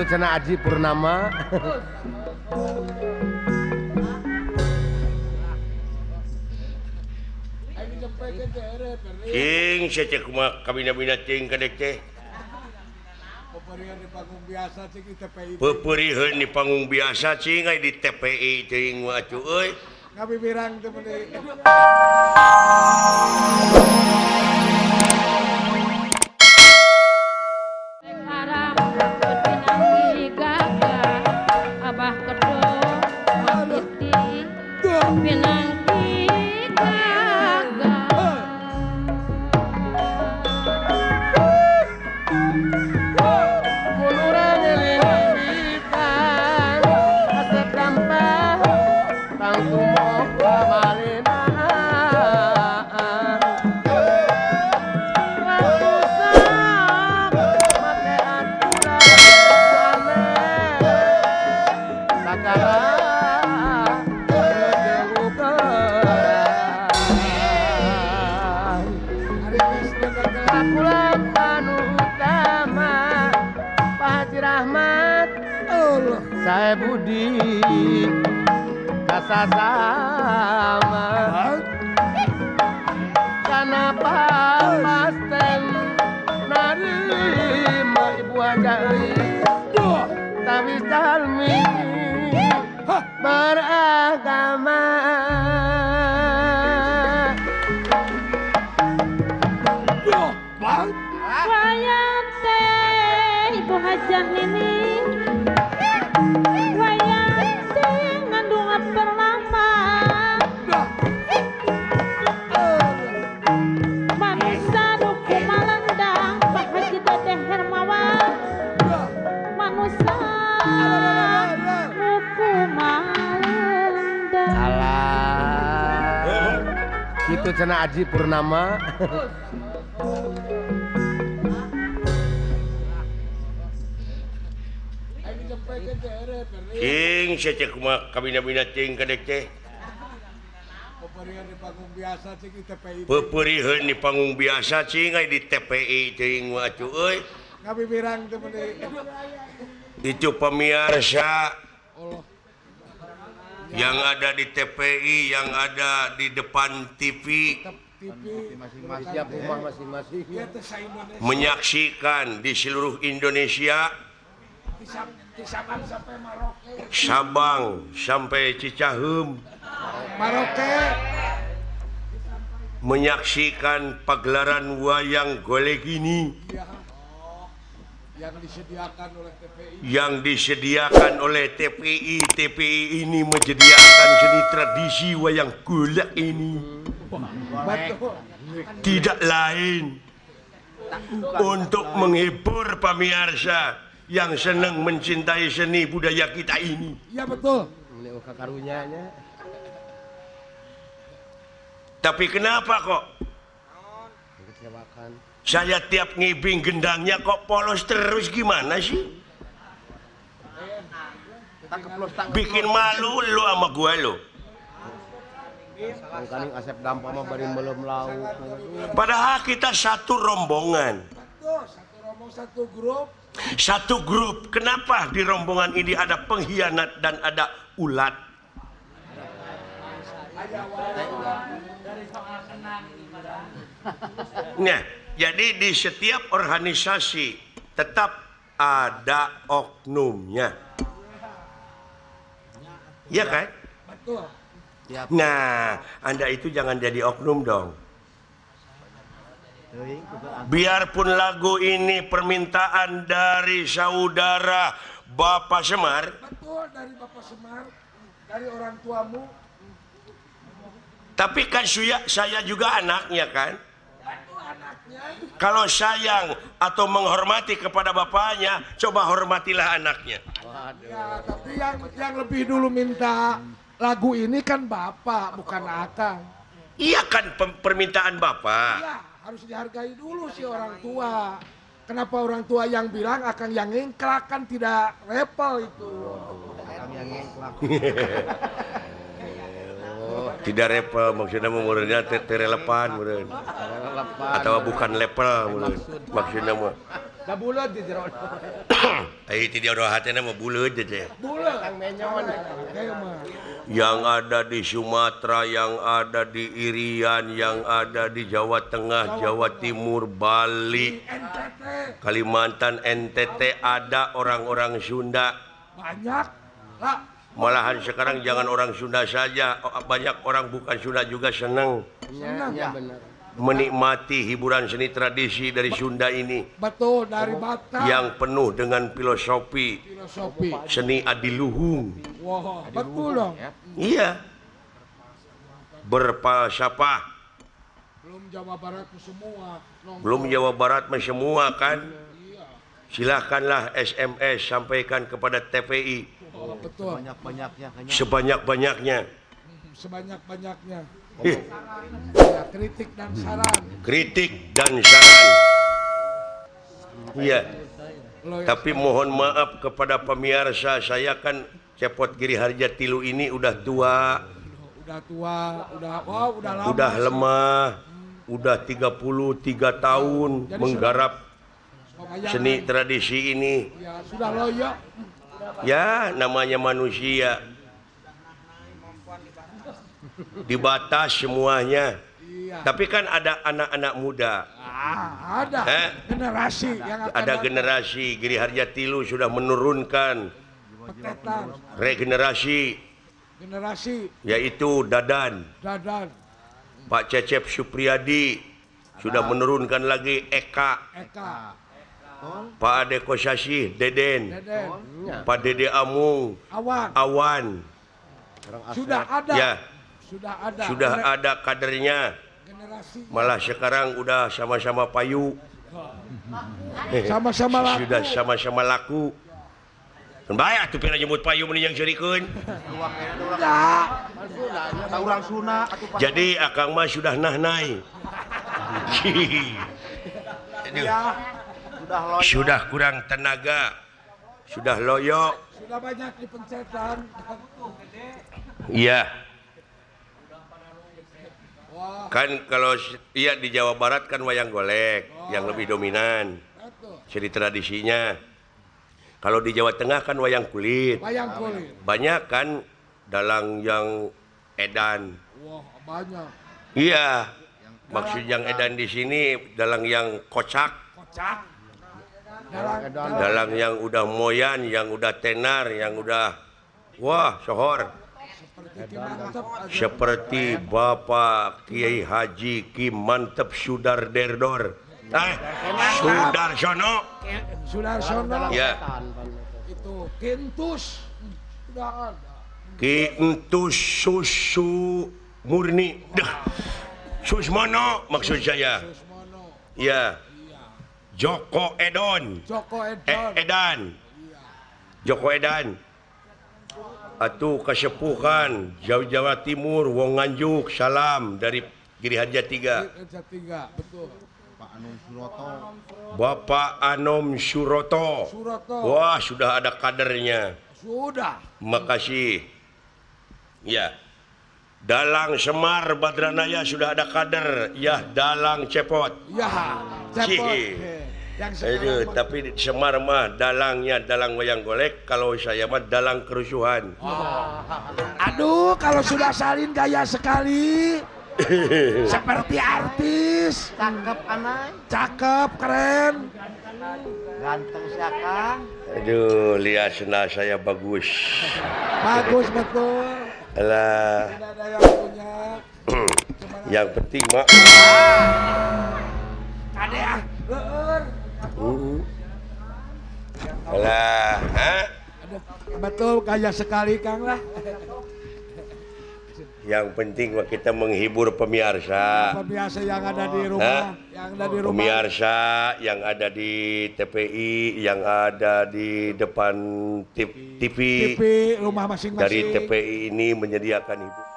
Gitu cenah Aji Purnama. Cing, saya cek kumaha kabina-bina cing kadek teh. Pepeuriheun di panggung biasa cing aya di TPI teuing mah atuh euy. Ngabibirang teh meuni. Abah kedua Abdi Pinangki gagah Kulurang lilitan asep dampah tang tumok kamarina. Saya budi kasasama kenapa pasten narima ibu aja tapi salmi beragama wayang teh ibu hajah nining wayang teh ngandung perlama manusia duku malendang Pak Haji Dedeh Hermawan manusia duku malendang alah gitu cenah Aji Purnama. Cing, saya cek kumaha kabina-bina cing kadek teh. Pepeuriheun di panggung biasa cing di TPI. Pepeuriheun di panggung biasa cing aya di TPI teuing mah atuh euy. Ngabibirang teh meuni. Itu pemirsa Allah. yang ada di TPI, yang ada di depan TV TV Masing-masing tiap rumah masing-masing. dia teh sa-Indonesia menyaksikan di seluruh Indonesia, di Sabang sampai Maroke. Sabang sampai Cicaheum, Maroke menyaksikan pagelaran wayang golek ini ya. Yang disediakan oleh TPI. yang disediakan oleh TPI. TPI ini menyediakan seni tradisi wayang golek ini Betul. tidak lain untuk menghibur pemirsa yang senang mencintai seni budaya kita ini. Iya betul. Ini karunyanya. Tapi kenapa kok Kecewakan. saya tiap ngibing gendangnya kok polos terus, gimana sih? Bikin malu lu sama gua lu. Kaning asep dampak mah bari belum lauk. Padahal kita satu rombongan, Betul. Satu rombong satu grup. satu grup. Kenapa di rombongan ini ada pengkhianat dan ada ulat? Nah, jadi di setiap organisasi tetap ada oknumnya. Ya kan? Betul. Nah, Anda itu jangan jadi oknum dong. Biarpun lagu ini permintaan dari saudara Bapak Semar, Betul dari Bapak Semar, dari orang tuamu. tapi kan saya juga anaknya kan. Betul anaknya. Kalau sayang atau menghormati kepada bapaknya, coba hormatilah anaknya. Ya, tapi yang lebih dulu minta lagu ini kan Bapak, bukan Akang. Iya kan permintaan bapak. Iya, harus dihargai dulu si orang tua. Kenapa orang tua yang bilang Akang yang ngengklak, kan tidak repel itu. Akang yang ngengklak. Tidak repel maksudnya terelepan atau bukan level maksudnya mah Da buleut di jero. Ai ti dia hatena mah buleut teh. Buleut. Kang menyon. Kayak mah. Yang ada di Sumatera, yang ada di Irian, yang ada di Jawa Tengah, Jawa Timur, Bali, NTT Kalimantan, NTT ada orang-orang Sunda. banyak lah. Malahan sekarang jangan orang Sunda saja, banyak orang bukan Sunda juga senang Iya benar. menikmati hiburan seni tradisi dari Sunda ini Betul, dari Batam. yang penuh dengan filosofi Filosofi. seni adiluhung. Wah, betul dong. Iya. Berfalsafah. Belum Jawa Barat tuh semua. Belum Jawa Barat mah semua kan. Silahkanlah SMS sampaikan kepada TPI Oh, betul. Banyak-banyaknya kayaknya. sebanyak-banyaknya. Sebanyak-banyaknya. Ih, Ya, kritik dan saran. kritik dan saran. Iya. Lo Tapi mohon maaf kepada pemirsa, saya kan Cepot Giri Harja Tilu ini udah tua, udah tua, udah lama. udah sih. lemah, udah 33 tahun Jadi menggarap Pokoknya, seni tradisi ini. ya sudah loyo. Ya, namanya manusia. Dibatas semuanya. Iya. Tapi kan ada anak-anak muda. Ada generasi yang akan Ada datang. generasi Giri Harja Tilu sudah menurunkan Petetan. regenerasi, Generasi yaitu Dadan. Dadan, Pak Cecep Supriyadi sudah menurunkan lagi Eka. Eka, Pak Ade Kosasih, Deden. Deden, Pak Dede Amung, Awan. Awan. Sudah ada. Ya, Sudah ada. sudah ada kadernya. Generasi Malah sekarang udah sama-sama payu. sama-sama laku. Sudah sama-sama laku. Kan baik tuh pira nyebut payu meni yang serikeun. Enggak. Urang Sunda atuh pas. Jadi akang mah sudah nahnai. Aduh, Sudah loyo. sudah kurang tenaga. Sudah loyo. Sudah banyak dipencetan. Iya. Wah, Kan kalau iya di Jawa Barat kan wayang golek yang lebih dominan. betul. Seni tradisinya. Kalau di Jawa Tengah kan wayang kulit. Wayang kulit. Banyak kan dalang yang edan. Wah, banyak. Iya. Maksud yang edan di sini dalang yang kocak, Kocak. Dalang, dalang yang udah moyan, yang udah tenar, yang udah wah, sohor. seperti Kimantep aja. Seperti Bapak Kiai Haji Ki Mantep Sudarderdor. Sudarsono. Sudarsono. Ya. Itu Kintus. Sudah ada. Ki Entus Susu Murni. Susmono maksud saya. Susmono. Ya. Joko Edon. Joko Edon. Edan. Joko Edan. Atuh kasepuhan Jawa Timur Wong Nganjuk salam dari Giri Harja 3. Kerja 3, betul. Pak Anum Suroto. Bapak Anom Suroto. Suroto. Wah, sudah ada kadernya. Sudah. Makasih. Ya. Dalang Semar Badranaya sudah ada kader. Ya, Dalang Cepot. Ya, cepot. Cih. Yang Aduh, sekarang tapi Semar mah dalangnya dalang wayang golek, kalau saya mah dalang kerusuhan. aduh, kalau sudah salin gaya sekali. Seperti artis. Cakep anai. Cakep, keren. Ganteng si Akang. Aduh, lihat senang saya bagus. Bagus betul. Alah, Tidak ada yang punya. yang penting mah. Kade ah. Leur. Alah, ha? Aduh, betul gaya sekali Kang lah. Yang penting mah kita menghibur pemirsa. Pemirsa yang ada di rumah, yang ada di rumah. Pemirsa yang ada di TPI, yang ada di depan TV, TV rumah masing-masing. dari TPI ini menyediakan hiburan.